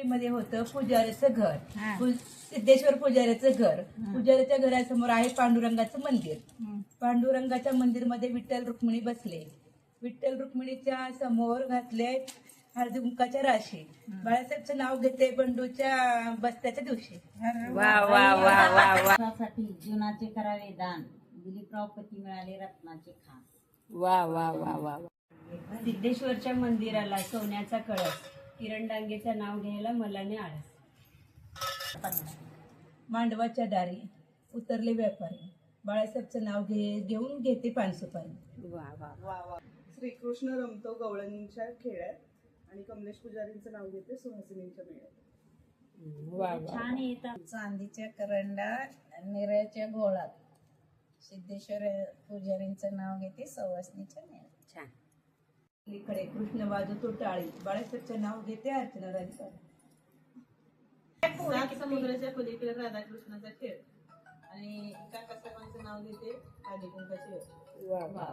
मध्ये होतं पुजाऱ्याचं घर. हा. सिद्धेश्वर पुजाऱ्याचं घर. पुजाऱ्याच्या घरासमोर आहे पांडुरंगाचं मंदिर. पांडुरंगाच्या मंदिरमध्ये विठ्ठल रुक्मिणी बसले. विठ्ठल रुक्मिणीच्या समोर घातले हळदी कुंकाच्या राशी. बाळासाहेबचं नाव घेते बंडूच्या बस्त्याच्या दिवशी. वा वा वा वा वा. साठी जीवनाचे करावे दान, दिलीपराव पती मिळाले रत्नाचे खान. वा वा वा वा. सिद्धेश्वरच्या मंदिराला सोन्याचा कळस, किरण डांगेचं नाव घ्यायला मलाने आळस. मांडवाच्या दारी उतरले व्यापारी. बाळासाहेबचं नाव घेऊन घेते पानसुपारी. वा वा वा. श्रीकृष्ण रमतो गवळणींच्या खेळ्यात आणि कमलेश पुजारींचं नाव घेते सुहासिनींच्या मेळ्यात. छान येतात. चांदीच्या करंडा, निऱ्याच्या गोळात, सिद्धेश्वर पुजारींचं नाव घेते सवासणीच्या मेळ्यात. छान. इकडे कृष्ण वाजवतो टाळी. बाळासाहेबचं नाव घेते अर्चना राजवाडे. सात समुद्राच्या पलीकडे राधाकृष्णाचा खेळ आणि काकासाहेबांचं नाव घेते हळदी कुंकाची. वा वा.